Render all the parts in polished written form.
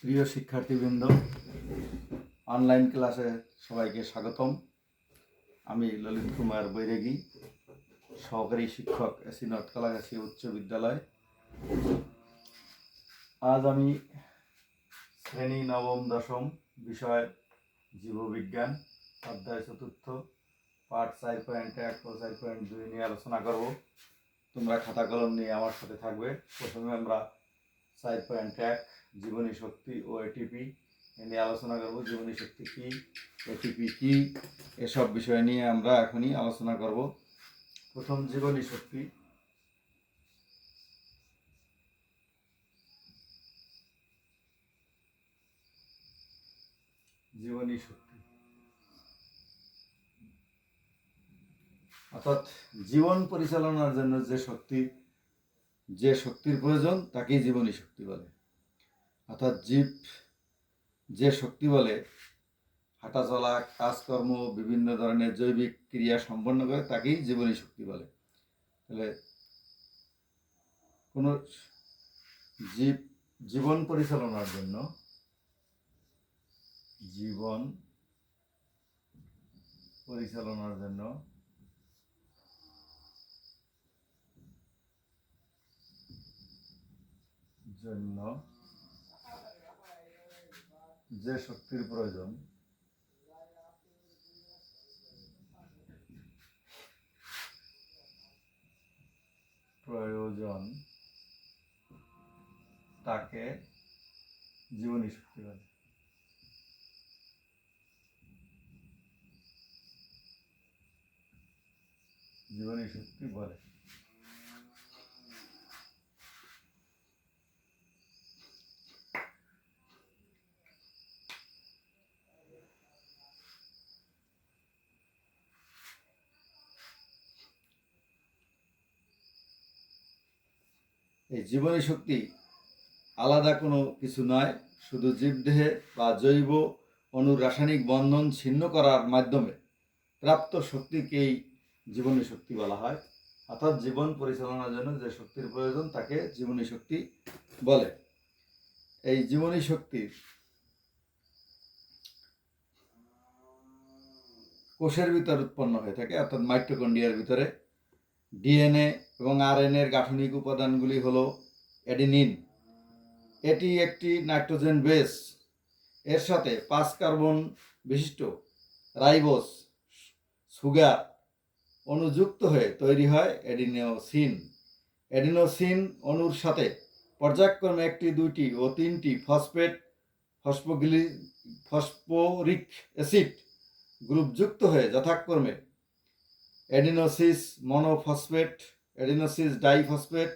প্রিয় শিক্ষার্থীবৃন্দ, অনলাইন ক্লাসে সবাইকে স্বাগতম। আমি ললিত কুমার বৈরাগী, সহকারী শিক্ষক এসি নর্থ কালাগাছি উচ্চ বিদ্যালয়। আজ আমি শ্রেণী নবম দশম বিষয় জীববিজ্ঞান অধ্যায় চতুর্থ পাঠ 4.1 ও 4.2 নিয়ে আলোচনা করব। তোমরা খাতা কলম নিয়ে আমার সাথে থাকবে। প্রথমে আমরা 4.1 জীবনী শক্তি ও এটিপি এ নিয়ে আলোচনা করব। জীবনী শক্তি কী, এটিপি কী, এসব বিষয় নিয়ে আমরা এখনই আলোচনা করব। প্রথম জীবনী শক্তি। জীবনী শক্তি অর্থাৎ জীবন পরিচালনার জন্য যে শক্তির প্রয়োজন তাকেই জীবনী শক্তি বলে। অর্থাৎ জীব যে শক্তি বলে হাঁটাচলা, কাজকর্ম, বিভিন্ন ধরনের জৈবিক ক্রিয়া সম্পন্ন করে তাকেই জীবনী শক্তি বলে। তাহলে কোনো জীবন পরিচালনার জন্য যে শক্তির প্রয়োজন তাকে জীবনী শক্তি বলে। জীবনী শক্তি বলে। এই জীবনী শক্তি আলাদা কোনো কিছু নয়, শুধু জীবদেহে বা জৈব অণুর রাসায়নিক বন্ধন ছিন্ন করার মাধ্যমে প্রাপ্ত শক্তিকেই জীবনী শক্তি বলা হয়। অর্থাৎ জীবন পরিচালনার জন্য যে শক্তির প্রয়োজন তাকে জীবনী শক্তি বলে। এই জীবনী শক্তির কোষের ভিতর উৎপন্ন হয়ে থাকে, অর্থাৎ মাইটোকন্ড্রিয়ার ভিতরে। ডিএনএ এবং আরএনএর গাঠনিক উপাদানগুলি হলো অ্যাডিনিন, এটি একটি নাইট্রোজেন বেস, এর সাথে 5 কার্বন বিশিষ্ট রাইবোস সুগার অণুযুক্ত হয়ে তৈরি হয় অ্যাডিনোসিন। অ্যাডিনোসিন অণুর সাথে পর্যায়ক্রমে 1, 2 ও 3 ফসফরিক অ্যাসিড গ্রুপ যুক্ত হয়ে যথাক্রমে অ্যাডিনোসিস মনোফসফেট, অ্যাডিনোসিস ডাইফসফেট,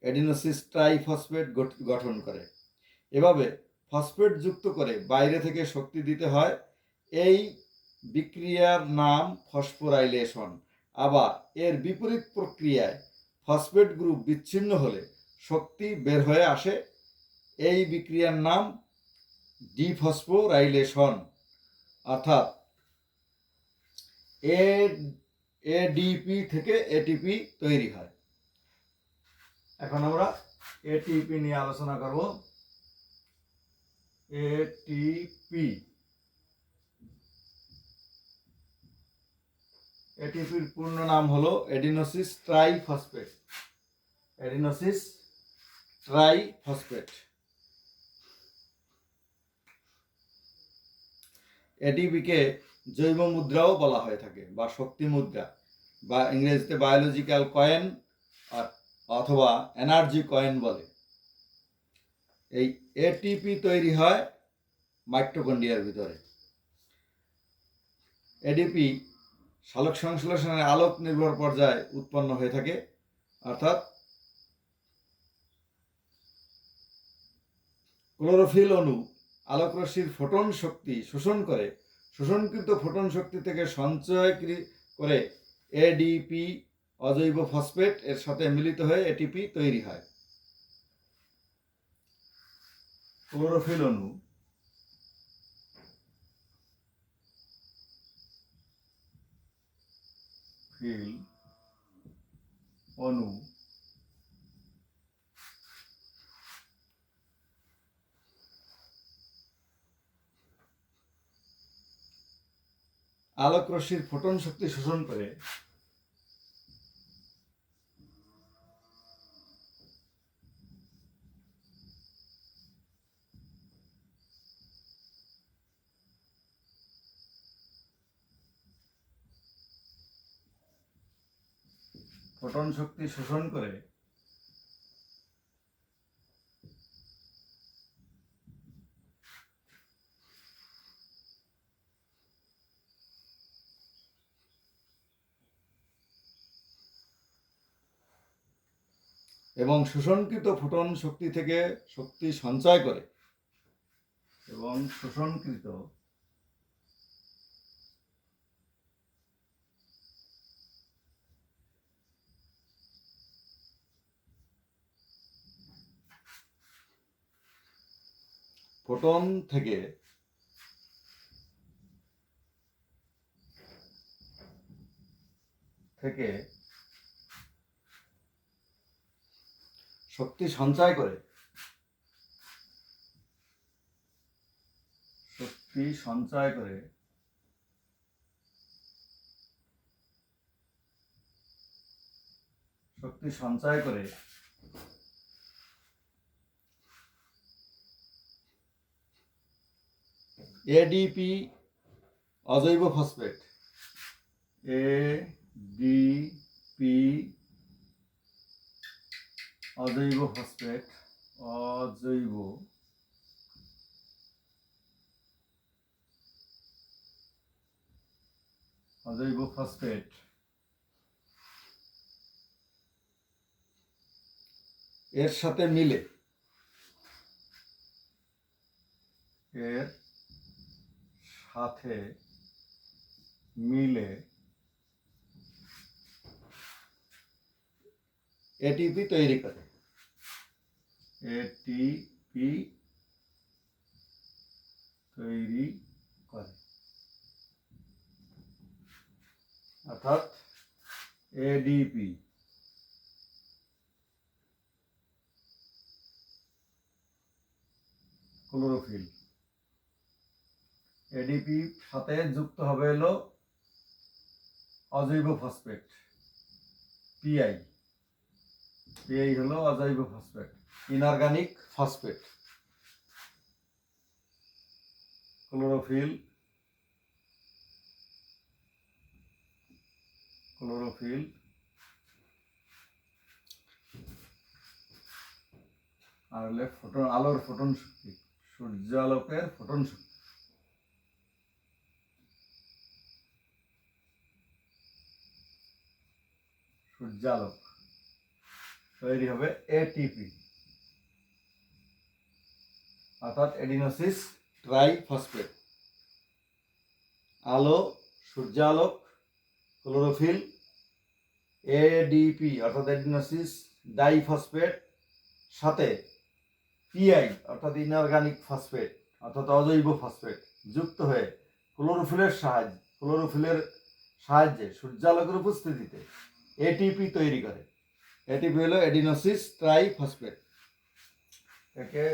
অ্যাডিনোসিস ট্রাইফসফেট গঠন করে। এভাবে ফসফেট যুক্ত করে বাইরে থেকে শক্তি দিতে হয়। এই বিক্রিয়ার নাম ফসফোরাইলেশন। আবার এর বিপরীত প্রক্রিয়ায় ফসফেট গ্রুপ বিচ্ছিন্ন হলে শক্তি বের হয়ে আসে। এই বিক্রিয়ার নাম ডিফসফোরাইলেশন। অর্থাৎ এডিপি থেকে এটিপি তৈরি হয়। এখন আমরা এটিপি নিয়ে আলোচনা করব। এটিপির পূর্ণ নাম হলো অ্যাডিনোসিস ট্রাইফসফেট। এটিপিকে জৈব মুদ্রাও বলা হয়ে থাকে বা শক্তি মুদ্রা, বা ইংরেজিতে বায়োলজিক্যাল কয়েন অথবা এনার্জি কয়েন বলে। এই এটিপি তৈরি হয় মাইটোকন্ড্রিয়ার ভিতরে। এডিপি সালোক সংশ্লেষণের আলোক নির্ভর পর্যায়ে উৎপন্ন হয়ে থাকে। অর্থাৎ ক্লোরোফিল অণু আলোকরশ্মির ফোটন শক্তি শোষণ করে শোষণকৃত ফোটন শক্তি থেকে সঞ্চয় করে এডিপি অজৈব ফসফেট এর সাথে মিলিত হয়ে এটিপি তৈরি হয়। ক্লোরোফিল অণু আলোক রশ্মির ফোটন শক্তি শোষণ করে ফোটন শক্তি শোষণ করে এবং শোষণকৃত ফোটন শক্তি থেকে শক্তি সঞ্চয় করে এবং শোষণকৃত ফোটন থেকে শক্তি সঞ্চয় করে এডিপি অজৈব ফসফেট এডিপি অজৈব ফসফেট এর সাথে মিলে এটিপি তৈরি করে অর্থাৎ এডিপি ক্লোরোফিল এডিপি সাথে যুক্ত হবে হলো অজৈব ফসফেট পিআই হলো অজৈব ফসফেট ইনঅর্গানিক ফসফেট ক্লোরোফিল আর হলে আলোর ফোটন শক্তি সূর্য আলোকের ফোটন শক্তি সূর্যালোক তৈরি হবে এটিপি অর্থাৎ এডিনোসিস ট্রাইফসফেট আলো সূর্যালোক ক্লোরোফিল এডিপি অর্থাৎ এডিনোসিস ডাইফসফেট সাথে পিআই অর্থাৎ ইনঅর্গানিক ফসফেট অর্থাৎ অজৈব ফসফেট যুক্ত হয়ে ক্লোরোফিলের সাহায্যে সূর্যালোকের উপস্থিতিতে এটিপি তৈরি করে এটিপি হলো এডিনোসিস ট্রাইফসফেট একে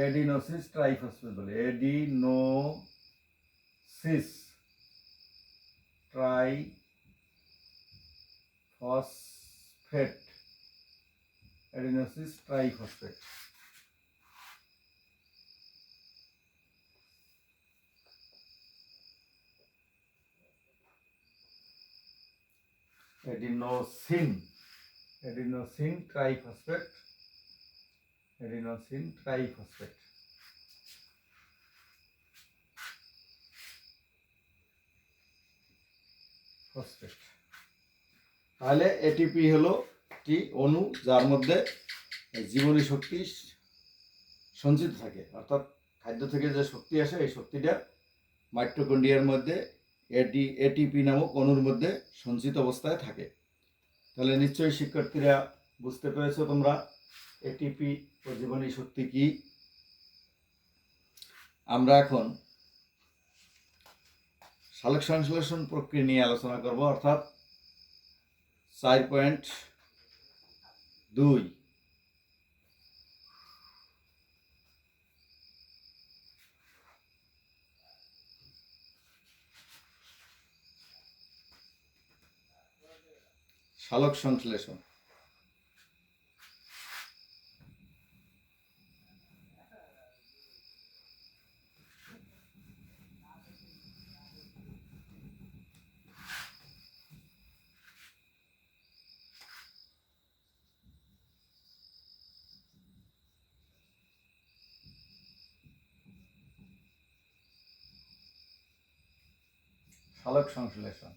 এডিনোসিস ট্রাইফসফেট বলে এডিনোসিস ট্রাইফসফেট এডিনোসিন ট্রাইফসফেট তাহলে এটিপি হলো একটি অণু যার মধ্যে জীবনী শক্তি সঞ্চিত থাকে অর্থাৎ খাদ্য থেকে যে শক্তি আসে এই শক্তিটা মাইটোকন্ড্রিয়ার মধ্যে এটিপি নামক অণুর মধ্যে সঞ্চিত অবস্থায় থাকে। তাহলে নিশ্চয়ই শিক্ষার্থীরা বুঝতে পেরেছো তোমরা এটিপি ও জীবনী শক্তি কি। আমরা এখন সালোক সংশ্লেষণ প্রক্রিয়া নিয়ে আলোচনা করব অর্থাৎ 4.2 সালোক সালোক সংশ্লেষণ। সালোক সংশ্লেষণ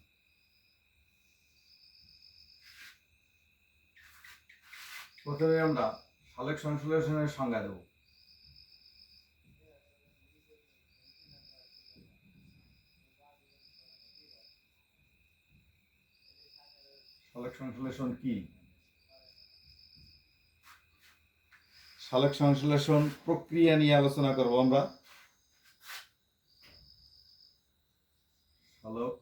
প্রথমে আমরা সালোক সংশ্লেষণের সংজ্ঞা দেব। সালোক সংশ্লেষণ কি? সালোক সংশ্লেষণ প্রক্রিয়া নিয়ে আলোচনা করব আমরা। সালোক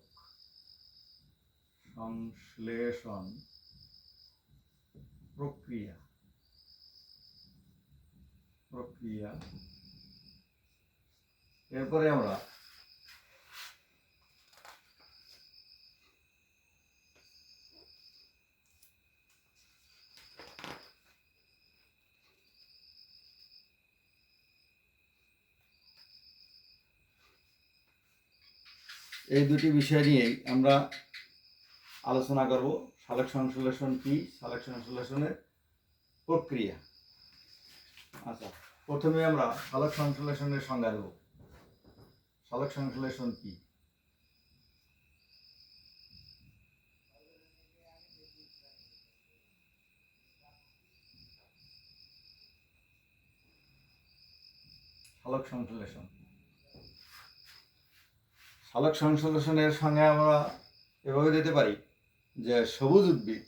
সংশ্লেষণ প্রক্রিয়া এরপরে আমরা এই দুটি বিষয় নিয়েই আমরা আলোচনা করব। সালোক সংশ্লেষণ কি, সালোক সংশ্লেষণের প্রক্রিয়া। আচ্ছা, প্রথমে আমরা সালোক সংশ্লেষণের সংজ্ঞা দেব। সালোক সংশ্লেষণ কি? সালোক সংশ্লেষণ সালোক সংশ্লেষণের সংজ্ঞা আমরা এভাবে দিতে পারি যে সবুজ উদ্ভিদ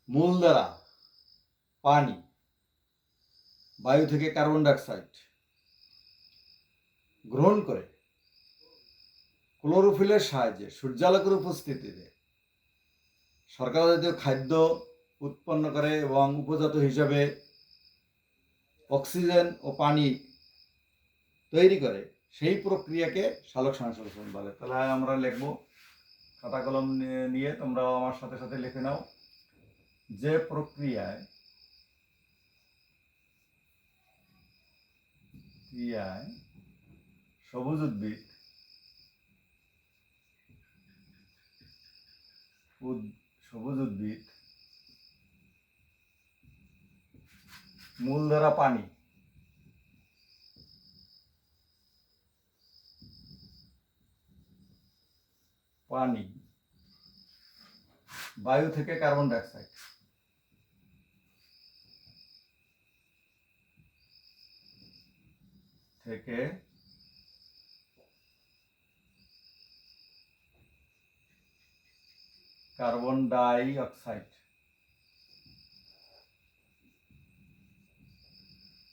মূল দ্বারা পানি, বায়ু থেকে কার্বন ডাইঅক্সাইড গ্রহণ করে ক্লোরোফিলের সাহায্যে সূর্যালোকের উপস্থিতিতে শর্করা জাতীয় খাদ্য উৎপন্ন করে এবং উপজাত হিসাবে অক্সিজেন ও পানি তৈরি করে, সেই প্রক্রিয়াকে সালোক সংশ্লেষণ বলে। তাহলে আমরা লিখবো, খাতা কলম নিয়ে তোমরাও আমার সাথে সাথে লিখে নাও। যে প্রক্রিয়ায় সবুজ উদ্ভিদ মূল দ্বারা পানি, বায়ু থেকে কার্বন ডাইঅক্সাইড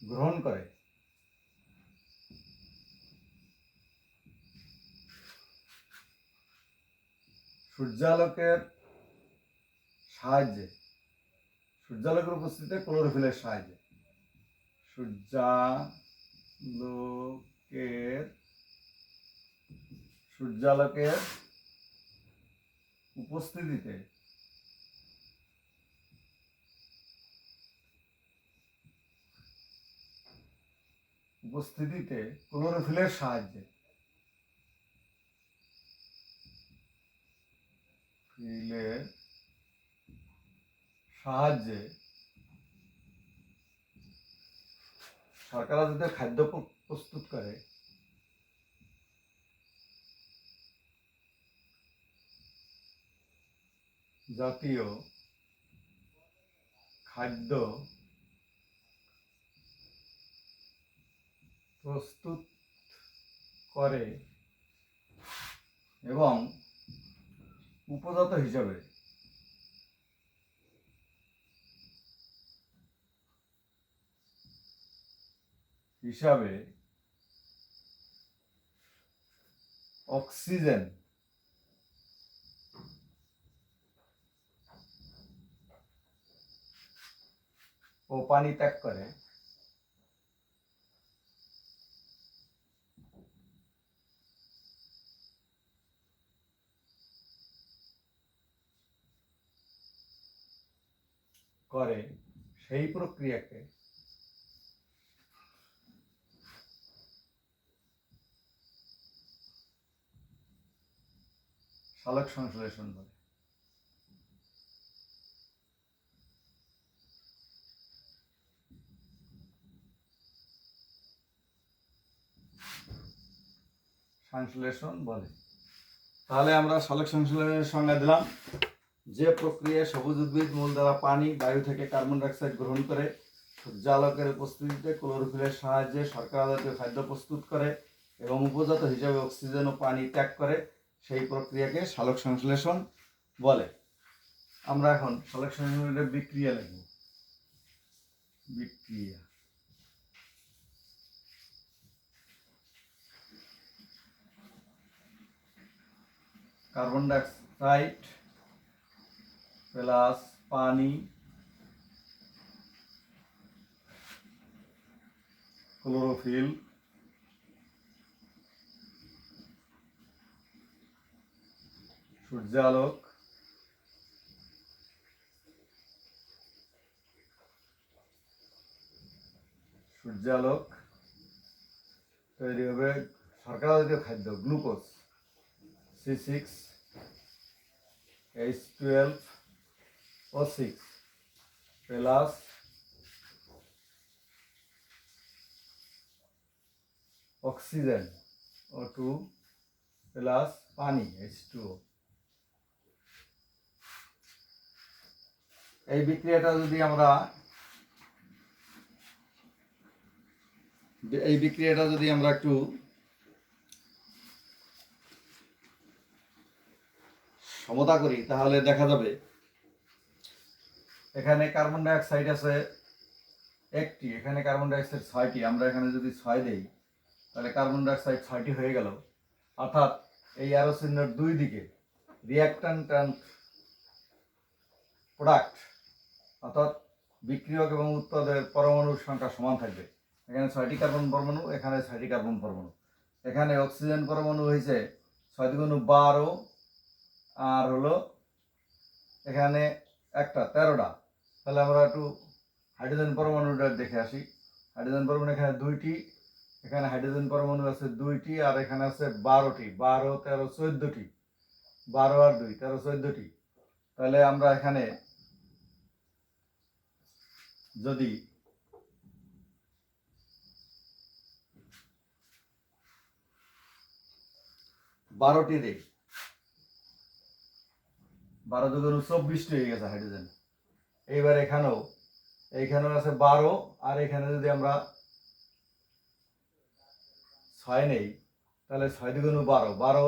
গ্রহণ করে সূর্যালোকের উপস্থিতিতে ক্লোরোফিলের সাহায্যে সূর্যালোকের উপস্থিতিতে ক্লোরোফিলের সাহায্যে শর্করা জাতীয় খাদ্য প্রস্তুত করে এবং উপজাত হিসাবে অক্সিজেন ও পানি ত্যাগ করে করে সেই প্রক্রিয়াকে সালোক সংশ্লেষণ বলে। সংশ্লেষণ বলে। তাহলে আমরা সালোক সংশ্লেষণের সংজ্ঞা দিলাম, যে প্রক্রিয়ায় সবুজ উদ্ভিদ মূল দ্বারা পানি বায়ু থেকে কার্বন ডাইঅক্সাইড গ্রহণ করে সূর্যালোকের উপস্থিতিতে ক্লোরোফিলের সাহায্যে শর্করা জাতীয় খাদ্য প্রস্তুত করে এবং উপজাত হিসেবে অক্সিজেন ও পানি ত্যাগ করে সেই প্রক্রিয়াকে সালোক সংশ্লেষণ বলে। আমরা এখন সালোক সংশ্লেষণের বিক্রিয়া লিখব। বিক্রিয়া কার্বন ডাইঅক্সাইড প্লাস পানি ক্লোরোফিল সূর্যালোক তৈরি হবে শর্করা জাতীয় খাদ্য glucose C6H12O6 plus oxygen O2 plus পানি H2O। এই বিক্রিয়াটা যদি আমরা একটু সমতা করি তাহলে দেখা যাবে এখানে কার্বন ডাইঅক্সাইড আছে একটি, এখানে কার্বন ডাইঅক্সাইড 6টি। আমরা এখানে যদি 6 দেই তাহলে কার্বন ডাইঅক্সাইড 6টি হয়ে গেল। অর্থাৎ এই অ্যারো চিহ্নের দুই দিকে রিঅ্যাক্ট্যান্ট অ্যান্ড প্রোডাক্ট অর্থাৎ বিক্রিয়ক এবং উৎপাদের পরমাণুর সংখ্যা সমান থাকবে। এখানে 6টি কার্বন পরমাণু, এখানে 6টি কার্বন পরমাণু। এখানে অক্সিজেন পরমাণু হয়েছে 6 × 12 আর হলো এখানে একটা 13টা। তাহলে আমরা একটু হাইড্রোজেন পরমাণুটা দেখে আসি। হাইড্রোজেন পরমাণু এখানে 2টি, এখানে হাইড্রোজেন পরমাণু আছে 2টি, আর এখানে আছে 12টি। 12, 13, 14টি। 12 আর 2 13, 14টি। তাহলে আমরা এখানে যদি বারোটি দিই, 12 × 24টি হয়ে গেছে হাইড্রোজেন। এইবার এইখানেও আছে 12, আর এখানে যদি আমরা 6 নেই তাহলে 6 × 12, 12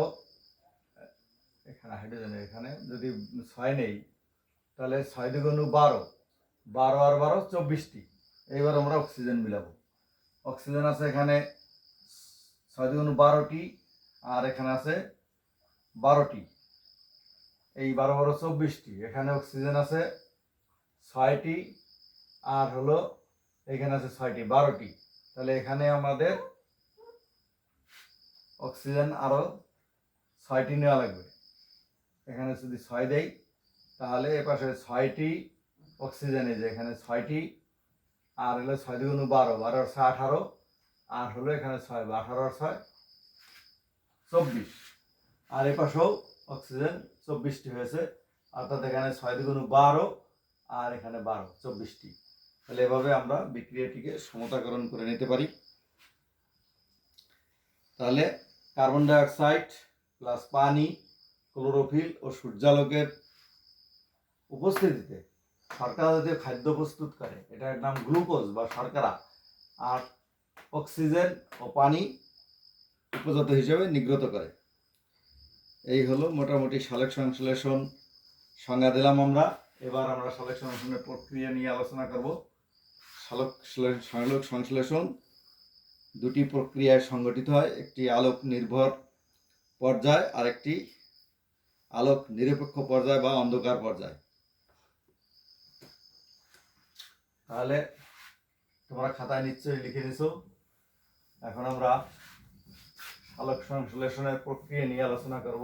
এখানে হাইড্রোজেনের এখানে যদি 6 নেই তাহলে 6 × 12, 12 আর 12 24টি। এইবার আমরা অক্সিজেন মিলাবো। অক্সিজেন আছে এখানে 6 × 12টি, আর এখানে আছে 12টি। এই 12 12 24টি। এখানে অক্সিজেন আছে 6টি, আর হলো এখানে আছে 6টি, 12টি। তাহলে এখানে আমাদের অক্সিজেন আরো 6টি নেওয়া লাগবে। এখানে যদি 6 দেই তাহলে এ পাশে 6টি অক্সিজেন, এই যে এখানে 6টি, আর হলো 6 × 12, 12 আর 6 18, আর হলো এখানে 6, 18 আর 6 24, আর এ পাশেও অক্সিজেন 24টি হয়েছে। অর্থাৎ এখানে 6 × 12 আর এখানে 12, 24টি। তাহলে এভাবে আমরা বিক্রিয়াটিকে সমতাকরণ করে নিতে পারি। তাহলে কার্বন ডাইঅক্সাইড প্লাস পানি ক্লোরোফিল ও সূর্যালোকের উপস্থিতিতে শর্করা জাতীয় খাদ্য প্রস্তুত করে, এটার নাম গ্লুকোজ বা শর্করা। আর অক্সিজেন ও পানি উপজাত হিসেবে নির্গত করে। এই হলো মোটামুটি সালোক সংশ্লেষণ সংজ্ঞা দিলাম আমরা। এবার আমরা সালোক সংশ্লেষণের প্রক্রিয়া নিয়ে আলোচনা করব। সালোক সংশ্লেষণ দুটি প্রক্রিয়ায় সংগঠিত হয়, একটি আলোক নির্ভর পর্যায় আর একটি আলোক নিরপেক্ষ পর্যায় বা অন্ধকার পর্যায়। তাহলে তোমরা খাতায় নিশ্চয়ই লিখে নিছো। এখন আমরা সালোক সংশ্লেষণের প্রক্রিয়া নিয়ে আলোচনা করব।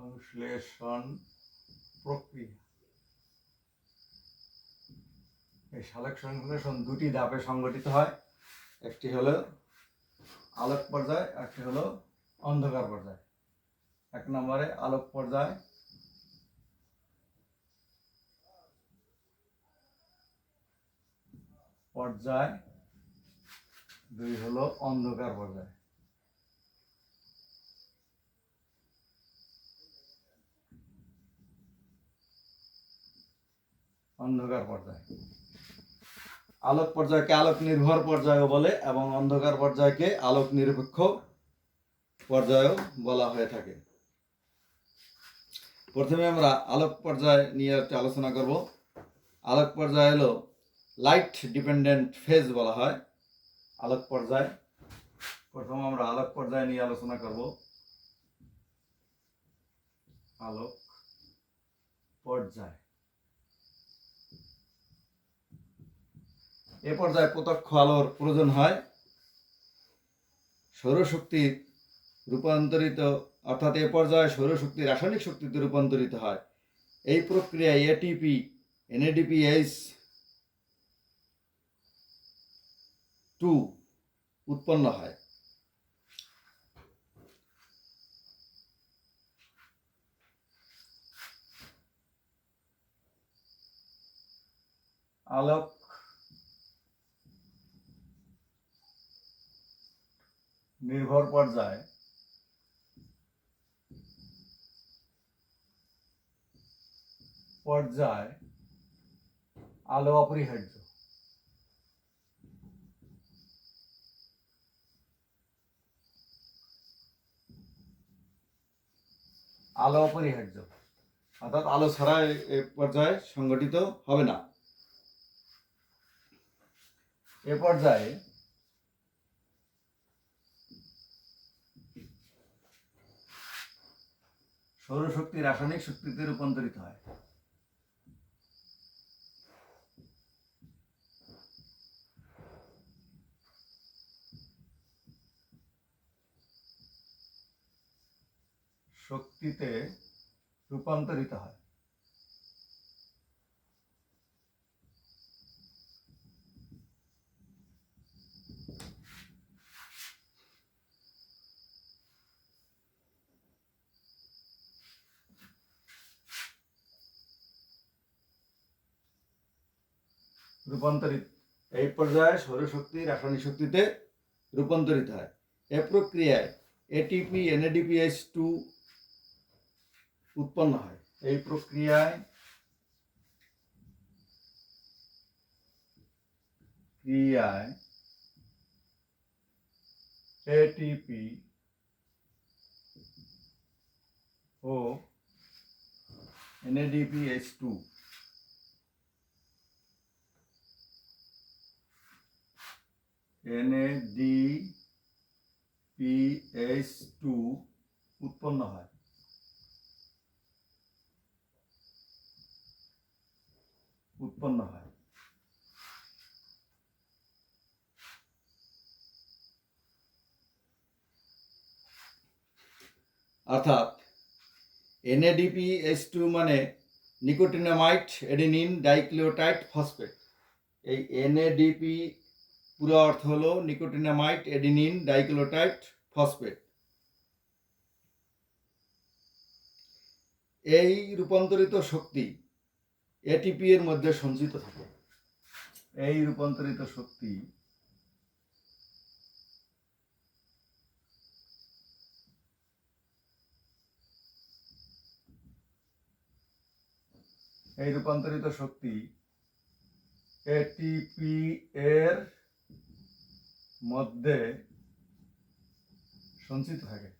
সংশ্লেষণ প্রক্রিয়া। এই সালোক সংশ্লেষণ দুটি ধাপে সংঘটিত হয়, একটি হলো আলোক পর্যায়, একটি হলো অন্ধকার পর্যায়। 1 নম্বরে আলোক পর্যায়, পর্যায় 2 হলো অন্ধকার পর্যায়। অন্ধকার পর্যায়, আলোক পর্যায়কে আলোক নির্ভর পর্যায়ও বলে এবং অন্ধকার পর্যায়কে আলোক নিরপেক্ষ পর্যায়ও বলা হয়ে থাকে। প্রথমে আমরা আলোক পর্যায় নিয়ে একটু আলোচনা করব। আলোক পর্যায় হলো লাইট ডিপেন্ডেন্ট ফেজ বলা হয় আলোক পর্যায়। প্রথম আমরা আলোক পর্যায় নিয়ে আলোচনা করব। আলোক পর্যায়, এ পর্যায়ে প্রত্যক্ষ আলোর প্রয়োজন হয়। সৌরশক্তির রূপান্তরিত, অর্থাৎ এ পর্যায়ে সৌরশক্তি রাসায়নিক শক্তিতে রূপান্তরিত হয়। এই প্রক্রিয়ায় এটিপি, NADPH2 উৎপন্ন হয়। আলোক নির্ভর পর্যায় আলো অপরিহার্য। আলো অপরিহার্য, অর্থাৎ আলো ছাড়া এ পর্যায়ে সংগঠিত হবে না। এ পর্যায়ে সৌরশক্তি রাসায়নিক শক্তিতে রূপান্তরিত হয়। শক্তিতে রূপান্তরিত হয়। এই পর্যায়ে সৌরশক্তি রাসায়নিক শক্তিতে রূপান্তরিত হয়। এ প্রক্রিয়ায় এটিপি, NADPH2 উৎপন্ন হয়। এই প্রক্রিয়ায় এটিপি ও NADPH2 উৎপন্ন হয়। অর্থাৎ NADPH2 মানে নিকোটিনামাইড অ্যাডেনিন ডাইক্লিওটাইড ফসফেট। এই NADP পুরো অর্থ হলো নিকোটিনামাইড অ্যাডেনিন ডাইক্লিওটাইড ফসফেট। এই রূপান্তরিত শক্তি এটিপি এর মধ্যে সঞ্চিত থাকে। এই রূপান্তরিত শক্তি এটিপি এর মধ্যে সঞ্চিত থাকে।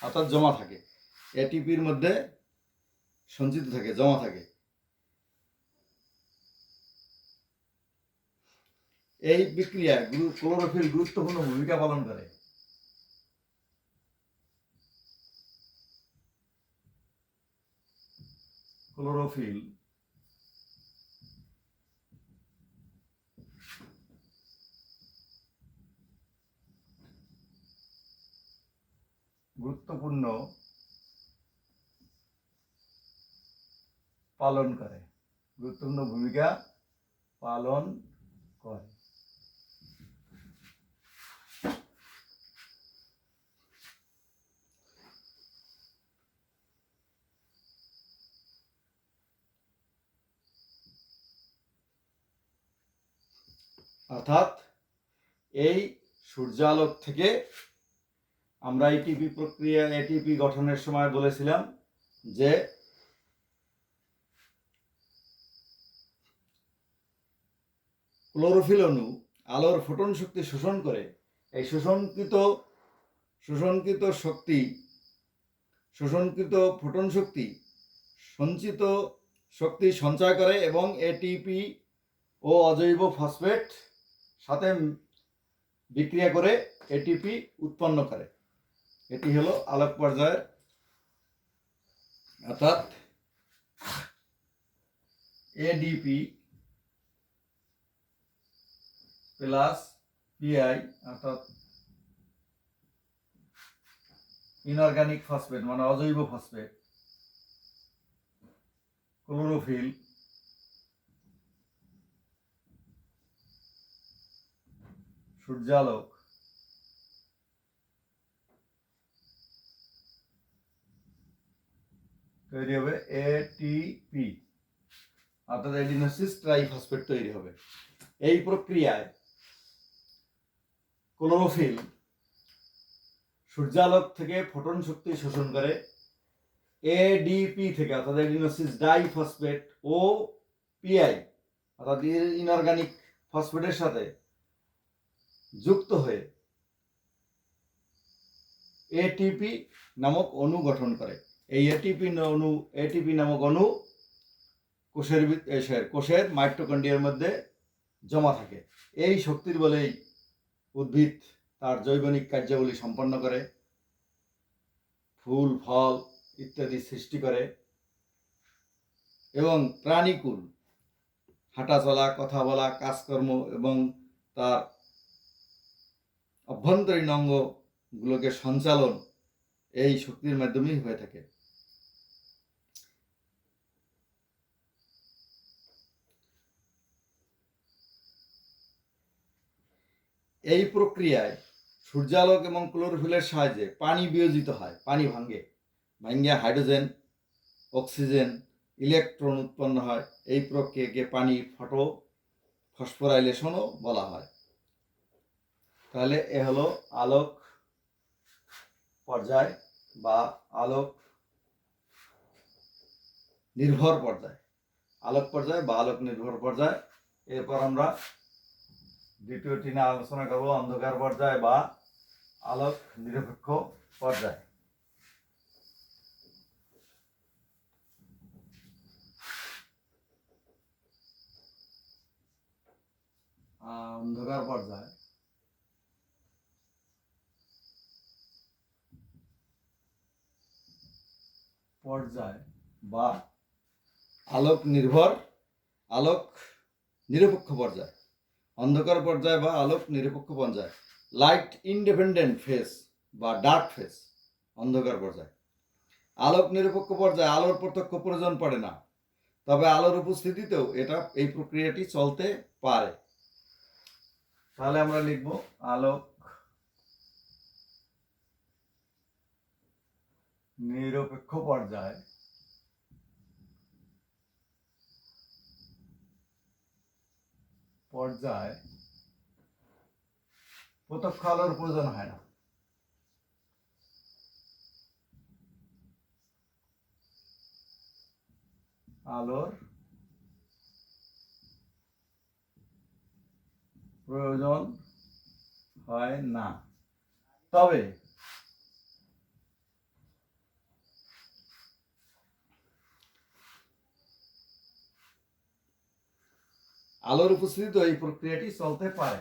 অর্থাৎ জমা থাকে। এটিপির মধ্যে সঞ্চিত থাকে, জমা থাকে। এই বিক্রিয়ায় ক্লোরোফিল গুরুত্বপূর্ণ ভূমিকা পালন করে। ক্লোরোফিল পালন করে, গুরুত্বপূর্ণ ভূমিকা পালন করে। অর্থাৎ এই সূর্যালোক থেকে আমরা এটিপি গঠনের সময় বলেছিলাম যে ক্লোরোফিল অণু আলোর ফোটন শক্তি শোষণ করে এই শোষণকৃত ফোটন শক্তি সঞ্চিত শক্তি সঞ্চয় করে এবং এটিপি ও অজৈব ফসফেট সাথে বিক্রিয়া করে এটিপি উৎপন্ন করে। এটি হলো আলোক পর্যায়ের, অর্থাৎ এডিপি প্লাস পিআই অর্থাৎ ইনঅর্গানিক ফসফেট মানে অজৈব ফসফেট, ক্লোরোফিল, সূর্যালোক তৈরি হবে এটিপি অর্থাৎ এডিনোসিস ট্রাইফসফেট তৈরি হবে। এই প্রক্রিয়ায় ক্লোরোফিল সূর্যালোক থেকে ফোটন শক্তি শোষণ করে এডিপি থেকে অর্থাৎ এডিনোসিস ডাইফসফেট ও পিআই অর্থাৎ ইনঅর্গানিক ফসফেটের সাথে যুক্ত হয়ে এটিপি নামক অণু গঠন করে। এই এটিপি নামক অণু কোষের মাইটোকন্ড্রিয়ার মধ্যে জমা থাকে। এই শক্তির বলেই উদ্ভিদ তার জৈবনিক কার্যাবলী সম্পন্ন করে, ফুল ফল ইত্যাদি সৃষ্টি করে এবং প্রাণীকুল হাঁটাচলা, কথা বলা, কাজকর্ম এবং তার অভ্যন্তরীণ অঙ্গগুলোকে সঞ্চালন এই শক্তির মাধ্যমেই হয়ে থাকে। এই প্রক্রিয়ায় সূর্যালোক এবং ক্লোরোফিলের সাহায্যে পানি বিয়োজিত হয়, পানি ভাঙে হাইড্রোজেন, অক্সিজেন, ইলেকট্রন উৎপন্ন হয়। এই প্রক্রিয়াকে পানি ফসফোরাইলেশনও বলা হয়। তাহলে এ হলো আলোক পর্যায় বা আলোক নির্ভর পর্যায়, আলোক নির্ভর পর্যায়। এরপর আমরা দ্বিতীয়টি নিয়ে আলোচনা করব অন্ধকার পর্যায় বা আলোক নিরপেক্ষ পর্যায়। অন্ধকার পর্যায় বা আলোক নিরপেক্ষ পর্যায়, অন্ধকার পর্যায় বা আলোক নিরপেক্ষ পর্যায়। লাইট ইন্ডিপেন্ডেন্ট ফেজ বা ডার্ক ফেজ অন্ধকার পর্যায়। আলোক নিরপেক্ষ পর্যায়ে আলোর প্রত্যক্ষ প্রয়োজন পড়ে না, তবে আলোর উপস্থিতিতেও এই প্রক্রিয়াটি চলতে পারে। তাহলে আমরা লিখব আলোক নিরপেক্ষ পর্যায় প্রত্যক্ষ আলোর প্রয়োজন হয় না। আলোর প্রয়োজন হয় না, তবে আলোর উপস্থিতিতে এই প্রক্রিয়াটি চলতে পারে।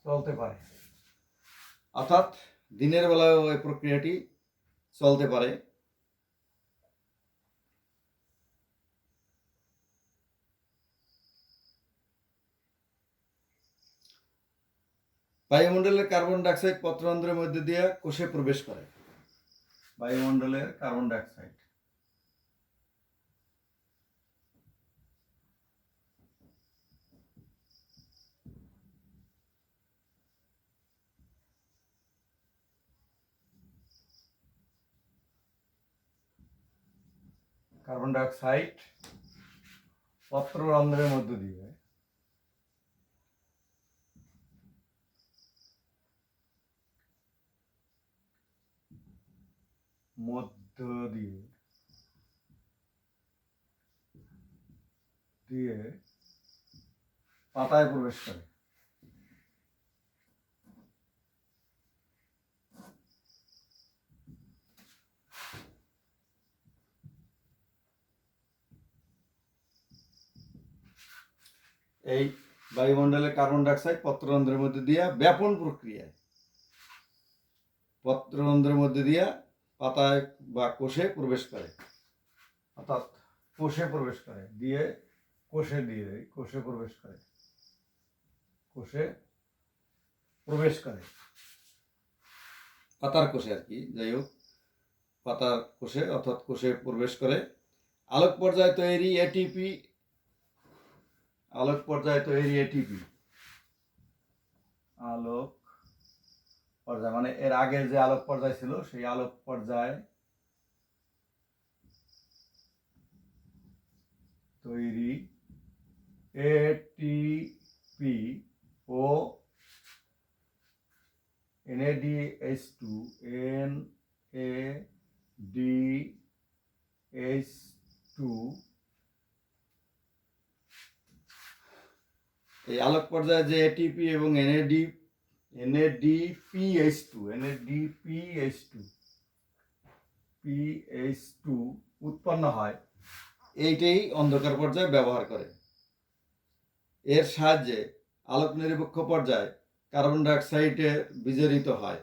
চলতে পারে, অর্থাৎ দিনের বেলায় ওই প্রক্রিয়াটি চলতে পারে। বায়ুমণ্ডলের কার্বন ডাইঅক্সাইড পত্ররন্ধ্রের মধ্যে দিয়ে কোষে প্রবেশ করে। বায়ুমণ্ডলের কার্বন ডাইঅক্সাইড পত্ররন্ধ্রের মধ্য দিয়ে দিয়ে পাতায় প্রবেশ করে। এই বায়ুমণ্ডলের কার্বন ডাইঅক্সাইড পত্ররন্ধ্রের মধ্যে দিয়ে ব্যাপন প্রক্রিয়ায় পত্ররন্ধ্রের মধ্যে দিয়ে পাতায় বা কোষে প্রবেশ করে, অর্থাৎ কোষে প্রবেশ করে, কোষে প্রবেশ করে পাতার কোষে আর কি, যাই হোক পাতার কোষে অর্থাৎ কোষে প্রবেশ করে। আলোক পর্যায়ে তৈরি এটিপি আলোক পর্যায়ে মানে এর আগে যে আলোক পর্যায় ছিল সেই আলোক পর্যায়ে তৈরি এটিপি ও NADH2 এই আলোক পর্যায়ে যে এটিপি এবং NADPH2 উৎপন্ন হয়, এইটাই অন্ধকার পর্যায়ে ব্যবহার করে। এর সাহায্যে আলোক নিরপেক্ষ পর্যায়ে কার্বন ডাইঅক্সাইডে বিজারিত হয়।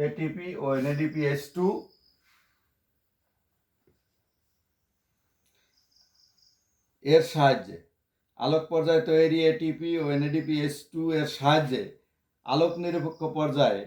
এটিপি ও NADPH2 এর সাহায্যে আলোক পর্যায়ে তৈরি এটিপি ও NADPH2 এর সাহায্যে আলোক নিরপেক্ষ পর্যায়ে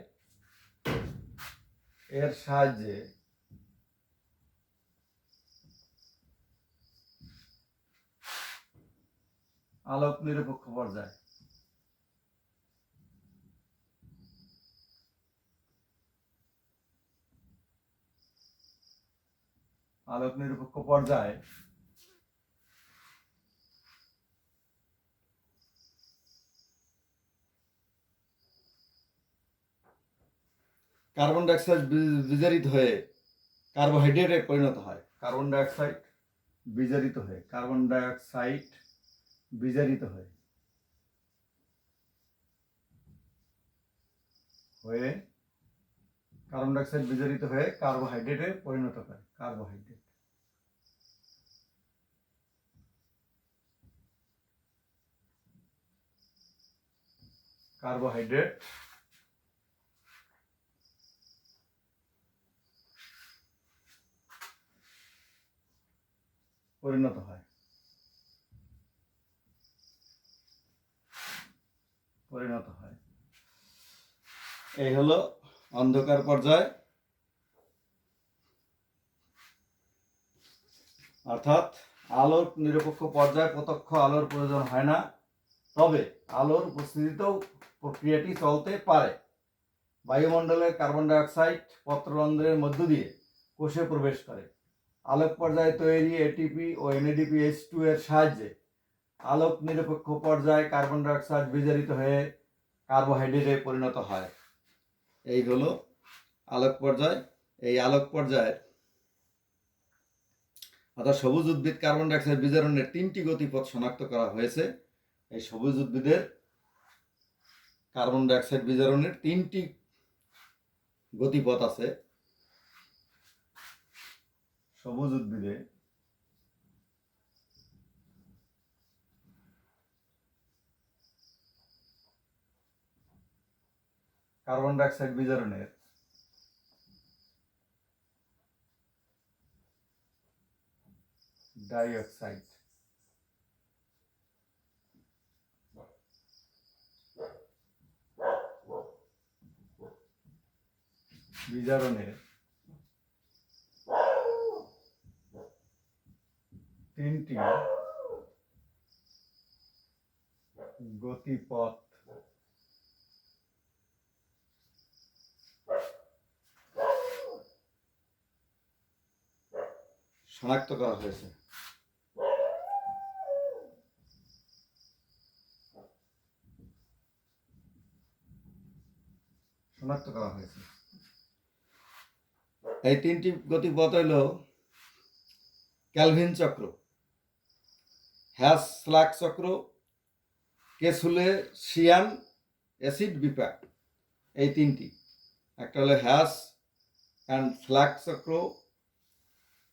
কার্বন ডাইঅক্সাইড বিজারিত হয়ে কার্বোহাইড্রেটে পরিণত হয়। কার্বন ডাইঅক্সাইড বিজারিত হয়ে কার্বন ডাইঅক্সাইড বিজারিত হয়ে কার্বোহাইড্রেটে পরিণত হয়। কার্বোহাইড্রেট পরিণত হয়। এই হলো অন্ধকার পর্যায়, অর্থাৎ আলোর নিরপেক্ষ পর্যায়ে প্রত্যক্ষ আলোর প্রয়োজন হয় না, তবে আলোর উপস্থিতিতেও প্রক্রিয়াটি চলতে পারে। বায়ুমণ্ডলের কার্বন ডাইঅক্সাইড পত্ররন্ধ্রের মধ্য দিয়ে কোষে প্রবেশ করে। আলোক পর্যায়ে তৈরি এটিপি ও NADPH2 এর সাহায্যে আলোক নিরপেক্ষ পর্যায়ে কার্বন ডাইঅক্সাইড বিজারিত হয়ে কার্বোহাইড্রেটে পরিণত হয়। এই হলো আলোক পর্যায়। এই আলোক পর্যায়ে অর্থাৎ সবুজ উদ্ভিদ কার্বন ডাইঅক্সাইড বিজারণের 3টি গতিপথ শনাক্ত করা হয়েছে। এই সবুজ উদ্ভিদের কার্বন ডাইঅক্সাইড বিজারণের 3টি গতিপথ আছে। সবুজ উদ্ভিদে কার্বন ডাইঅক্সাইড বিজারণের তিনটি গতিপথ শনাক্ত করা হয়েছে। এই তিনটি গতিপথ হইল ক্যালভিন চক্র, হ্যাস স্ল্যাক চক্র, ক্যাসুলেশিয়ান অ্যাসিড বিপাক। এই তিনটি, একটা হলো হ্যাস অ্যান্ড স্ল্যাক চক্র,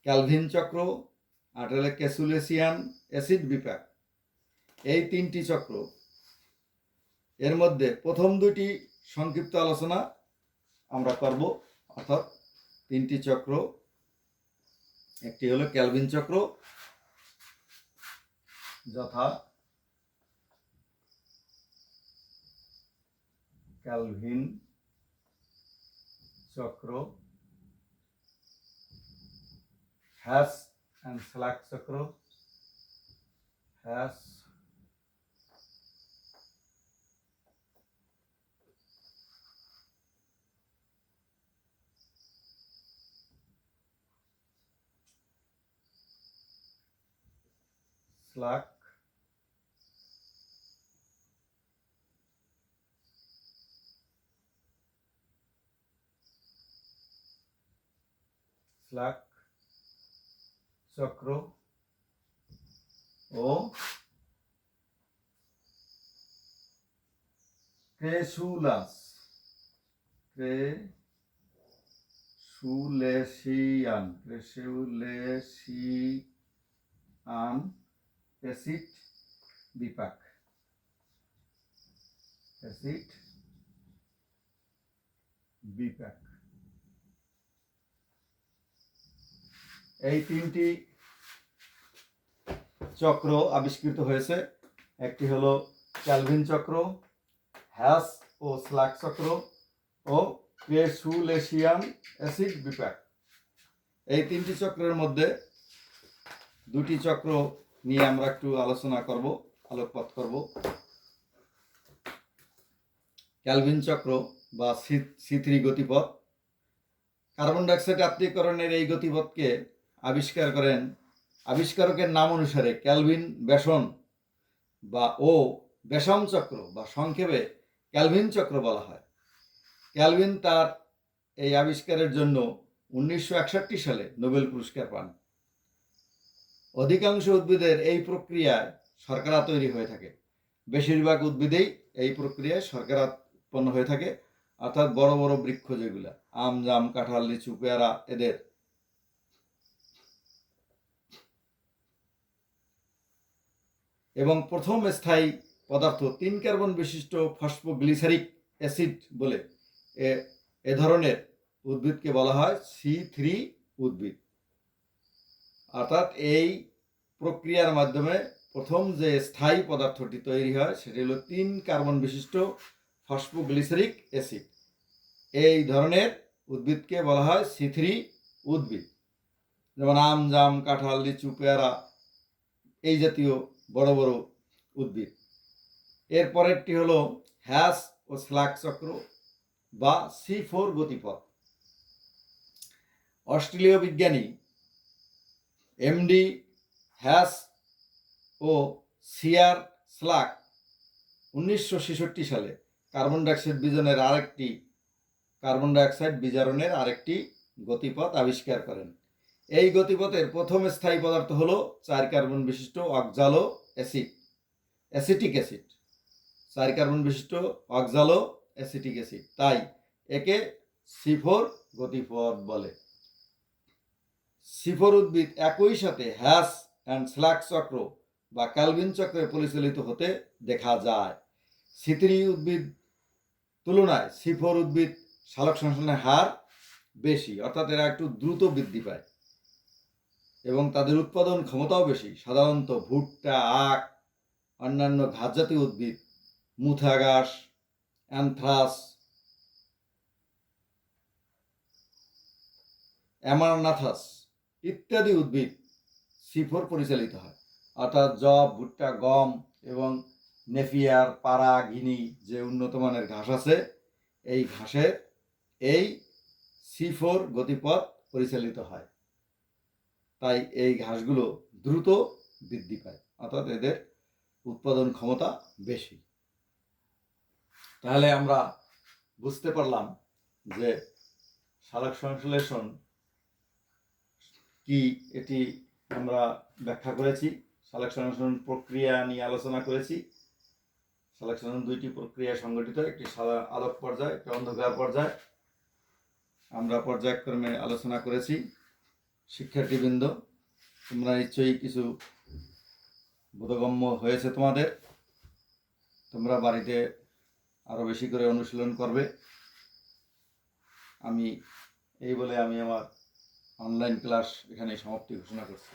ক্যালভিন চক্র, আর হলো ক্যাসুলেশিয়ান অ্যাসিড বিপাক। এই তিনটি চক্র, এর মধ্যে প্রথম দুটি সংক্ষিপ্ত আলোচনা আমরা করব। অর্থাৎ তিনটি চক্র, একটি হলো ক্যালভিন চক্র, যথা ক্যালভিন চক্র, হ্যাস অ্যান্ড স্ল্যাক চক্র, হ্যাস স্ল্যাক চক্র ও ক্যাসুলেশিয়ান অ্যাসিড বিপাক। এই তিনটি চক্র আবিষ্কৃত হয়েছে। একটি হলো ক্যালভিন চক্র, হ্যাস ও স্ল্যাক চক্র ও ক্যাসুলেশিয়ান অ্যাসিড বিপাক। এই তিনটি চক্রের মধ্যে দুটি চক্র নিয়ে আমরা একটু আলোচনা করব, আলোকপাত করব। ক্যালভিন চক্র বা C3 গতিপথ। কার্বন ডাইঅক্সাইড আত্মীকরণের এই গতিপথকে আবিষ্কার করেন আবিষ্কারকের নাম অনুসারে ক্যালভিন বেসন ও বেসাম চক্র বা সংক্ষেপে ক্যালভিন চক্র বলা হয়। ক্যালভিন তার এই আবিষ্কারের জন্য 1961 সালে নোবেল পুরস্কার পান। অধিকাংশ উদ্ভিদের এই প্রক্রিয়ায় শর্করা তৈরি হয়ে থাকে। বেশিরভাগ উদ্ভিদেই এই প্রক্রিয়ায় শর্করা উৎপন্ন হয়ে থাকে। অর্থাৎ বড় বড় বৃক্ষ যেগুলা, আম, জাম, কাঁঠাল, লিচু, পেয়ারা, এদের এবং প্রথম স্থায়ী পদার্থ 3 কার্বন বিশিষ্ট ফসফোগ্লিসারিক অ্যাসিড বলে এ ধরনের উদ্ভিদকে বলা হয় C3 উদ্ভিদ। অর্থাৎ এই প্রক্রিয়ার মাধ্যমে প্রথম যে স্থায়ী পদার্থটি তৈরি হয় সেটি হলো 3 কার্বন বিশিষ্ট ফসফোগ্লিসারিক অ্যাসিড। এই ধরনের উদ্ভিদকে বলা হয় C3 উদ্ভিদ। যেমন আম, জাম, কাঁঠাল, লিচু, পেয়ারা, এই জাতীয় বড় বড় উদ্ভিদ। এর পরেরটি হলো হ্যাস ও স্ল্যাক চক্র বা C4 গতিপথ। অস্ট্রেলীয় বিজ্ঞানী এমডি হ্যাস ও সিআর স্ল্যাক 1966 সালে কার্বন ডাইঅক্সাইড বিজারণের আরেকটি গতিপথ আবিষ্কার করেন। এই গতিপথের প্রথম স্থায়ী পদার্থ হলো 4 কার্বন বিশিষ্ট অক্সালো অ্যাসিটিক অ্যাসিড। 4 কার্বন বিশিষ্ট অক্সালো অ্যাসিটিক অ্যাসিড, তাই একে C4 গতিপথ বলে। সিফর উদ্ভিদ একই সাথে হ্যাস অ্যান্ড স্ল্যাক চক্র বা ক্যালভিন চক্রে পরিচালিত হতে দেখা যায়। সিথিরি উদ্ভিদ তুলনায় সিফর উদ্ভিদ সালোক সংশ্লেষণের হার বেশি, অর্থাৎ এরা একটু দ্রুত বৃদ্ধি পায় এবং তাদের উৎপাদন ক্ষমতাও বেশি। সাধারণত ভুট্টা, আখ, অন্যান্য ঘাসজাতীয় উদ্ভিদ, মুথা ঘাস, অ্যানথ্রাস, অ্যামারনাথাস ইত্যাদি উদ্ভিদ সিফর পরিচালিত হয়। অর্থাৎ জব, ভুট্টা, গম এবং নেপিয়ার, পারা, ঘিনি যে উন্নত মানের ঘাস আছে, এই ঘাসের এই সিফর গতিপথ পরিচালিত হয়। তাই এই ঘাসগুলো দ্রুত বৃদ্ধি পায়, অর্থাৎ এদের উৎপাদন ক্ষমতা বেশি। তাহলে আমরা বুঝতে পারলাম যে সালোক সংশ্লেষণ কি, এটি আমরা ব্যাখ্যা করেছি। সালোক সংশ্লেষণ প্রক্রিয়া নিয়ে আলোচনা করেছি। সালোক সংশ্লেষণ দুইটি প্রক্রিয়া সংগঠিত, একটি আলোক পর্যায়, একটি অন্ধকার পর্যায়। আমরা পর্যায়ক্রমে আলোচনা করেছি। শিক্ষার্থীবৃন্দ, তোমরা নিশ্চয়ই কিছু বোধগম্য হয়েছে তোমাদের। তোমরা বাড়িতে আরও বেশি করে অনুশীলন করবে। আমি এই বলে আমি আমার অনলাইন ক্লাস এখানে সমাপ্তি ঘোষণা করছি।